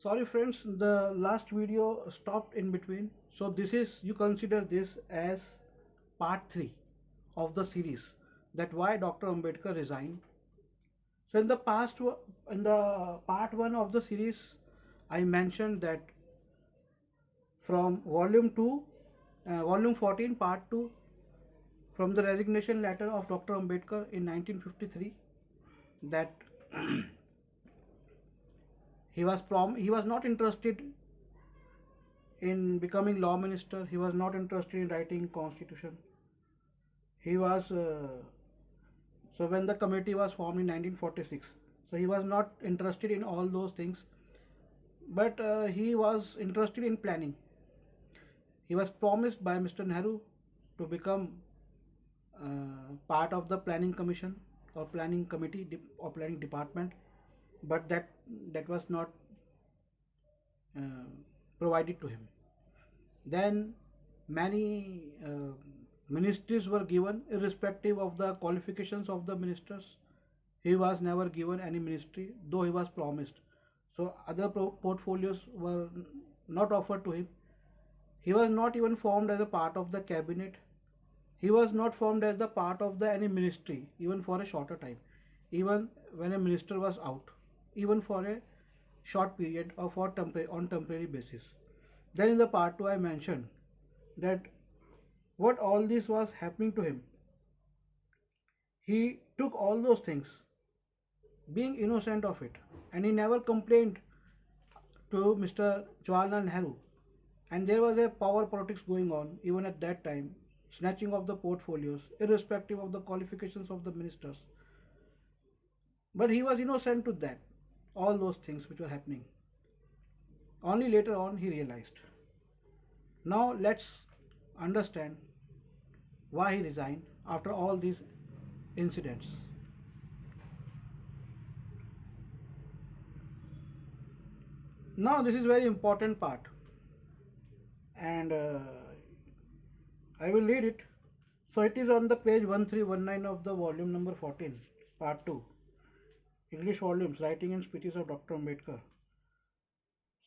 Sorry friends, the last video stopped in between. So this is, you consider this as part 3 of the series, that why Dr. Ambedkar resigned. So in the part 1 of the series, I mentioned that from volume 14, part 2, from the resignation letter of Dr. Ambedkar in 1953, that he was not interested in becoming law minister. He was not interested in writing constitution. He was so when the committee was formed in 1946, so he was not interested in all those things, but he was interested in planning. He was promised by Mr. Nehru to become part of the planning commission or planning committee or planning department, but that was not uh, provided to him. Then many ministries were given irrespective of the qualifications of the ministers. He was never given any ministry, though he was promised. So other portfolios were not offered to him. He was not even formed as a part of the cabinet. He was not formed as the part of the any ministry, even for a shorter time, even when a minister was out, even for a short period or for on temporary basis. Then in the part 2 I mentioned that what all this was happening to him. He took all those things, being innocent of it, and he never complained to Mr. Jawaharlal Nehru. And there was a power politics going on even at that time, snatching of the portfolios, irrespective of the qualifications of the ministers. But he was innocent to that, all those things which were happening. Only later on he realized. Now let's understand why he resigned after all these incidents. Now this is very important part, and I will read it. So it is on the page 1319 of the volume number 14, part 2, English volumes, Writing and Speeches of Dr. Ambedkar.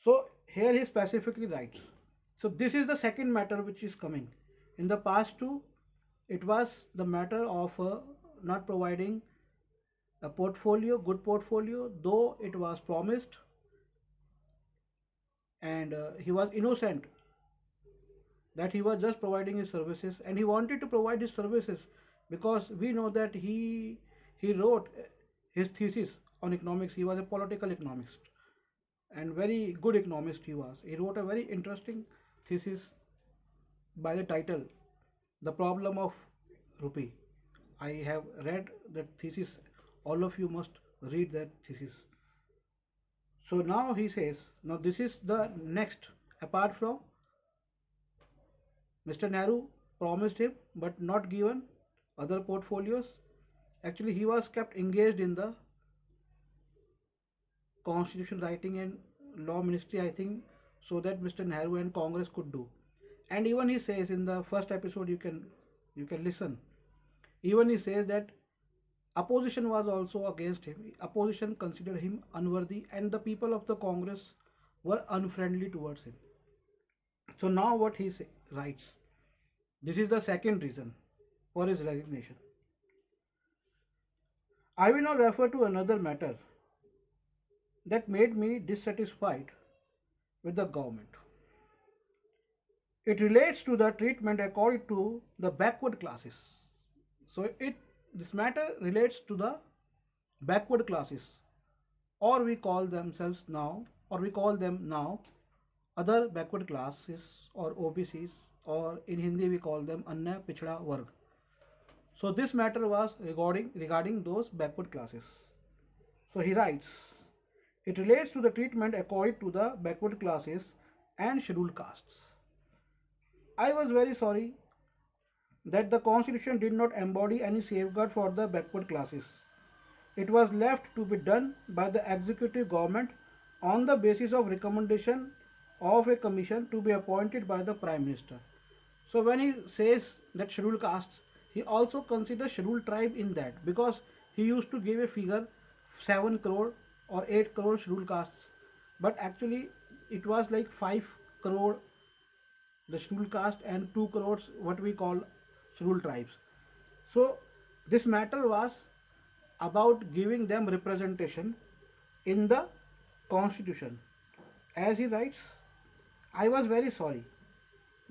So here he specifically writes. So this is the second matter which is coming. In the past two, it was the matter of not providing a portfolio, good portfolio, though it was promised, and he was innocent that he was just providing his services, and he wanted to provide his services because we know that he wrote his thesis on economics. He was a political economist and very good economist. He wrote a very interesting thesis by the title The Problem of Rupee. I have read that thesis. All of you must read that thesis. So now he says, now this is the next, apart from Mr. Nehru promised him but not given other portfolios. Actually, he was kept engaged in the constitution writing and law ministry, I think, so that Mr. Nehru and Congress could do. And even he says in the first episode, you can listen. Even he says that opposition was also against him. Opposition considered him unworthy, and the people of the Congress were unfriendly towards him. So now what he writes, this is the second reason for his resignation. I will now refer to another matter that made me dissatisfied with the government. It relates to the treatment according to the backward classes. So this matter relates to the backward classes, or we call them now other backward classes or OBCs, or in Hindi we call them Anya Pichda Varg. So this matter was regarding those backward classes. So he writes, it relates to the treatment according to the backward classes and scheduled castes. I was very sorry that the constitution did not embody any safeguard for the backward classes. It was left to be done by the executive government on the basis of recommendation of a commission to be appointed by the Prime Minister. So when he says that scheduled castes, he also considers scheduled tribe in that, because he used to give a figure 7 crore or 8 crore scheduled castes. but actually it was like 5 crore the scheduled caste and 2 crores what we call scheduled tribes. So this matter was about giving them representation in the constitution. As he writes, I was very sorry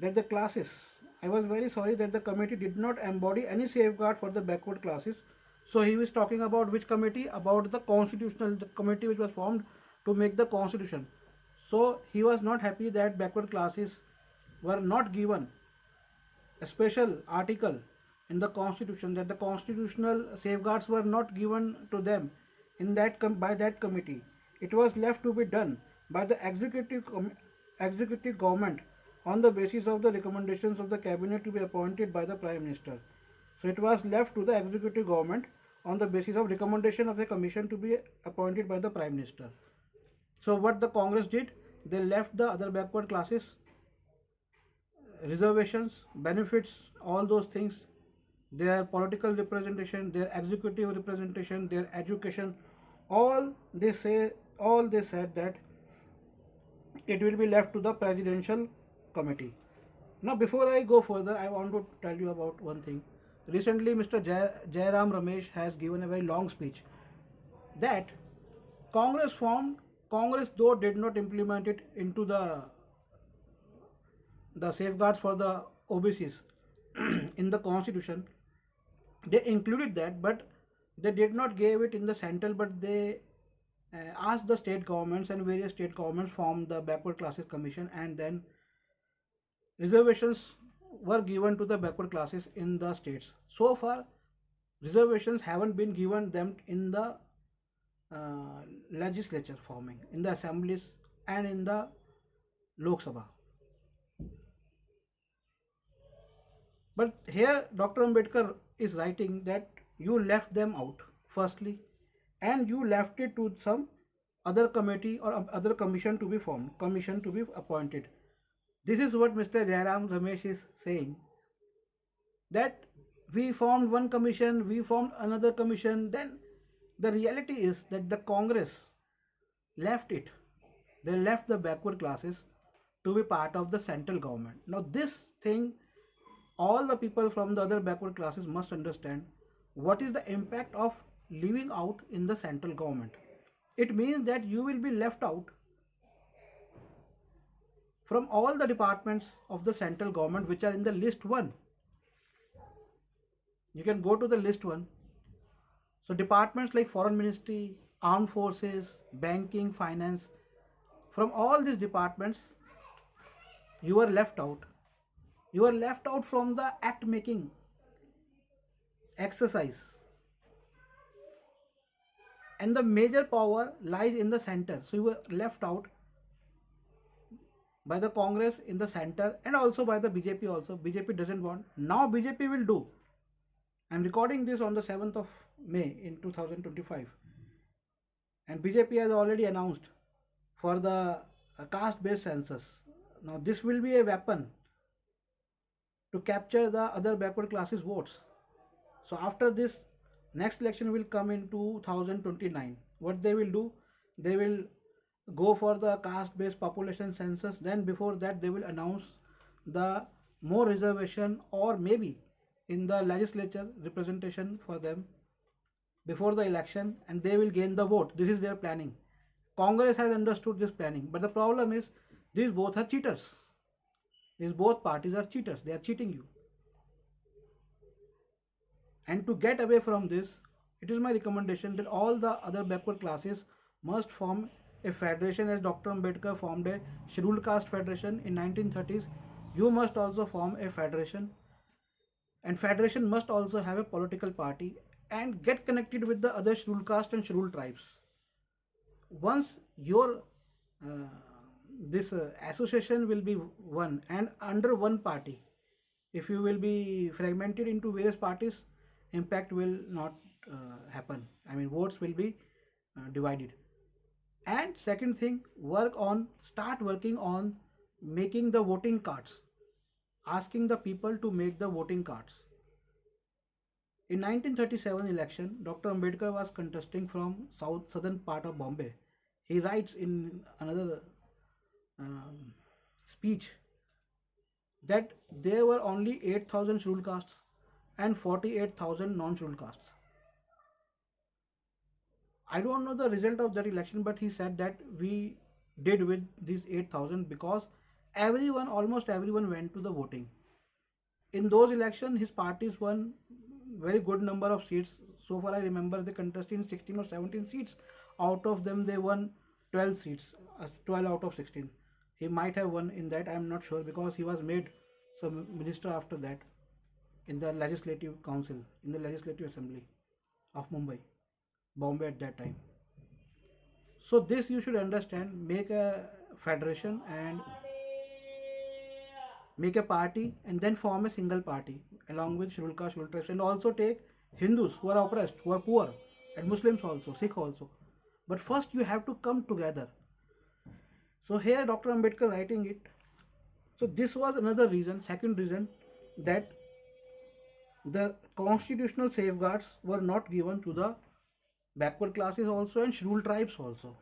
that the classes, I was very sorry that the committee did not embody any safeguard for the backward classes. So he was talking about which committee? About the constitutional, the committee which was formed to make the constitution. So he was not happy that backward classes were not given a special article in the constitution, that the constitutional safeguards were not given to them in that by that committee. It was left to be done by the executive government on the basis of the recommendations of the cabinet to be appointed by the prime minister. So it was left to the executive government on the basis of recommendation of the commission to be appointed by the prime minister. So what the Congress did, they left the other backward classes reservations, benefits, all those things, their political representation, their executive representation, their education, all they say, all they said that it will be left to the presidential committee. Now, before I go further, I want to tell you about one thing. Recently, Mr. Jairam Ramesh has given a very long speech that Congress formed. Congress, though, did not implement it into the safeguards for the OBCs in the constitution. They included that, but they did not give it in the central, but they asked the state governments, and various state governments formed the backward classes commission, and then reservations were given to the backward classes in the states. So far reservations haven't been given them in the legislature forming, in the assemblies and in the Lok Sabha. But here Dr. Ambedkar is writing that you left them out, firstly, and you left it to some other committee or other commission to be formed, commission to be appointed. This is what Mr. Jairam Ramesh is saying, that we formed one commission, we formed another commission. Then the reality is that the Congress left it. They left the backward classes to be part of the central government. Now this thing, all the people from the other backward classes must understand what is the impact of leaving out in the central government. It means that you will be left out from all the departments of the central government which are in the list 1. You can go to the list 1. So departments like foreign ministry, armed forces, banking, finance, from all these departments you are left out. You are left out from the act making exercise, and the major power lies in the center. So you were left out by the Congress in the center, and also by the BJP also. BJP doesn't want. Now BJP will do. I'm recording this on the 7th of May in 2025, and BJP has already announced for the caste based census. Now this will be a weapon to capture the other backward classes votes. So after this, next election will come in 2029. What they will do, they will go for the caste based population census. Then before that they will announce the more reservation, or maybe in the legislature representation for them before the election, and they will gain the vote. This is their planning. Congress has understood this planning, but the problem is these both are cheaters. These both parties are cheaters. They are cheating you. And to get away from this, it is my recommendation that all the other backward classes must form a federation, as Dr. Ambedkar formed a scheduled caste federation in 1930s. You must also form a federation, and federation must also have a political party and get connected with the other scheduled caste and scheduled tribes. Once your this association will be one and under one party, if you will be fragmented into various parties, impact will not happen. I mean, votes will be divided. And second thing, start working on making the voting cards, asking the people to make the voting cards. In 1937 election, Dr. Ambedkar was contesting from southern part of Bombay. He writes in another um, speech that there were only 8,000 scheduled castes and 48,000 non-scheduled castes. I don't know the result of that election, but he said that we did with these 8,000 because everyone, almost everyone, went to the voting. In those elections, his parties won very good number of seats. So far, I remember they contested in 16 or 17 seats. Out of them, they won 12 seats, 12 out of 16. He might have won in that. I am not sure because he was made some minister after that in the legislative council, in the legislative assembly of Mumbai, Bombay at that time. So this you should understand. Make a federation and make a party and then form a single party along with scheduled caste, scheduled tribes, and also take Hindus who are oppressed, who are poor, and Muslims also, Sikh also. But first you have to come together. So here Dr. Ambedkar writing it. So this was another reason, second reason, that the constitutional safeguards were not given to the backward classes also and scheduled tribes also.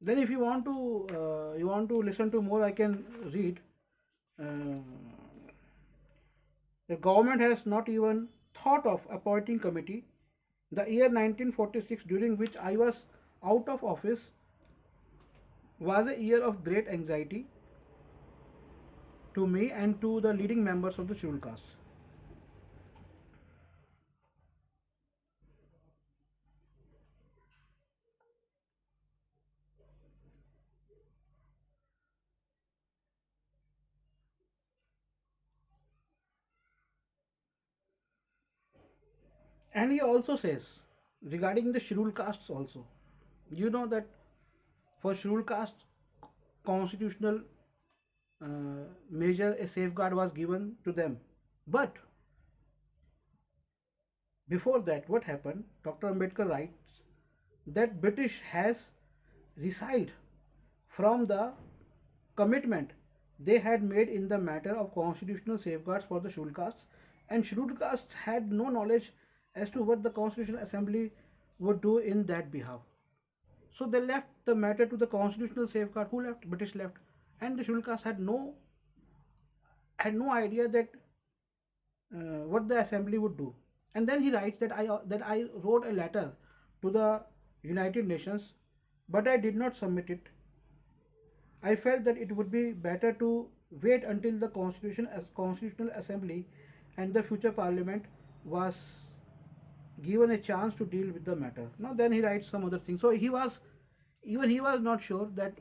Then if you want to listen to more, I can read. Uh, the government has not even thought of appointing committee. The year 1946, during which I was out of office, was a year of great anxiety to me and to the leading members of the scheduled caste. And he also says regarding the scheduled castes also, you know that for scheduled castes, constitutional measure a safeguard was given to them. But before that, what happened? Dr. Ambedkar writes that British has resigned from the commitment they had made in the matter of constitutional safeguards for the scheduled castes, and scheduled castes had no knowledge as to what the Constitutional Assembly would do in that behalf. So they left the matter to the constitutional safeguard. Who left? British left, and the scheduled castes had no idea that what the assembly would do. And then he writes that I wrote a letter to the United Nations, but I did not submit it. I felt that it would be better to wait until the Constitutional Assembly and the future Parliament was given a chance to deal with the matter. Now then he writes some other things. So he was not sure that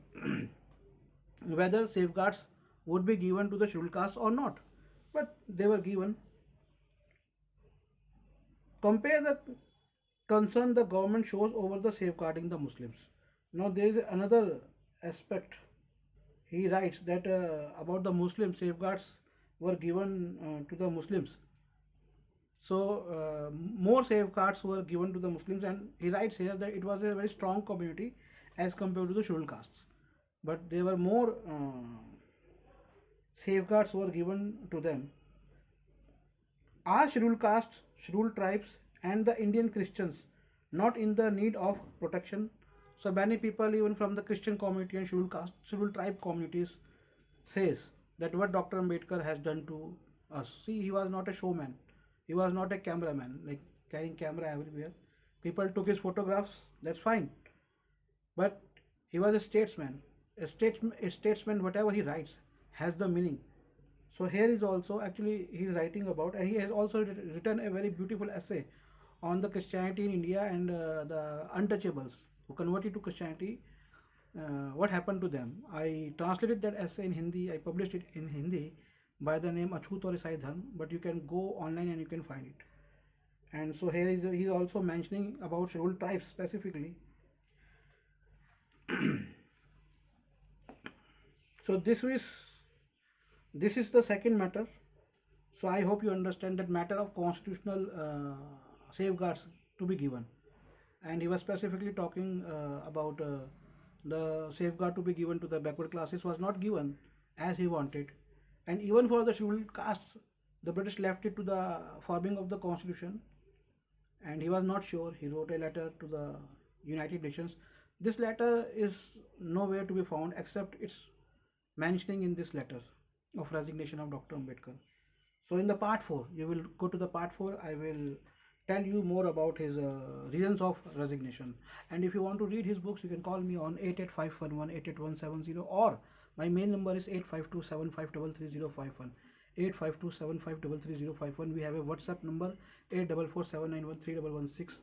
whether safeguards would be given to the scheduled castes or not, but they were given. Compare the concern the government shows over the safeguarding the Muslims. Now there is another aspect. He writes that about the Muslim safeguards were given to the Muslims. So more safeguards were given to the Muslims, and he writes here that it was a very strong community as compared to the scheduled castes. But there were more safeguards were given to them. Are scheduled castes, scheduled tribes, and the Indian Christians not in the need of protection? So many people, even from the Christian community and scheduled caste, scheduled tribe communities, says that what Dr. Ambedkar has done to us. See, he was not a showman. He was not a cameraman, like carrying camera everywhere. People took his photographs. That's fine. But he was a statesman. A statesman, whatever he writes, has the meaning. So here is also actually he is writing about, and he has also written a very beautiful essay on the Christianity in India and the untouchables who converted to Christianity. What happened to them? I translated that essay in Hindi. I published it in Hindi by the name Achut or Isai Dharm, but you can go online and you can find it. And so here is he is also mentioning about scheduled tribes specifically. So this is the second matter. So I hope you understand that matter of constitutional safeguards to be given, and he was specifically talking about the safeguard to be given to the backward classes was not given as he wanted, and even for the scheduled castes, the British left it to the forming of the constitution, and he was not sure. He wrote a letter to the United Nations. This letter is nowhere to be found except it's mentioning in this letter of resignation of Dr. Ambedkar. So in the part 4, you will go to the part 4. I will tell you more about his reasons of resignation. And if you want to read his books, you can call me on 88511 or my main number is 8527533051. 8527533051. We have a WhatsApp number 8447913116,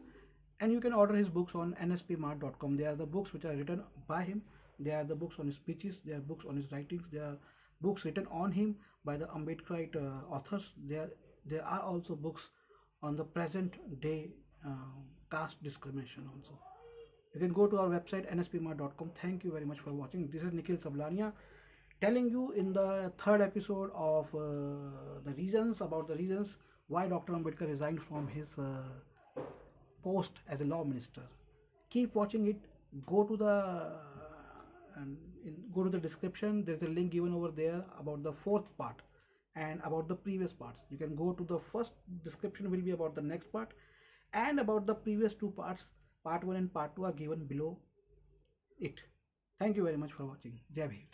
and you can order his books on nspmart.com. They are the books which are written by him. They are the books on his speeches. They are books on his writings. They are books written on him by the Ambedkarite authors. There are also books on the present day caste discrimination also. You can go to our website nspmart.com. Thank you very much for watching. This is Nikhil Sablania telling you in the third episode of the reasons why Dr. Ambedkar resigned from his post as a law minister. Keep watching it. Go to the go to the description. There's a link given over there about the fourth part and about the previous parts. You can go to the first description will be about the next part, and about the previous two parts, part 1 and part 2 are given below it. Thank you very much for watching. Jai Bhim.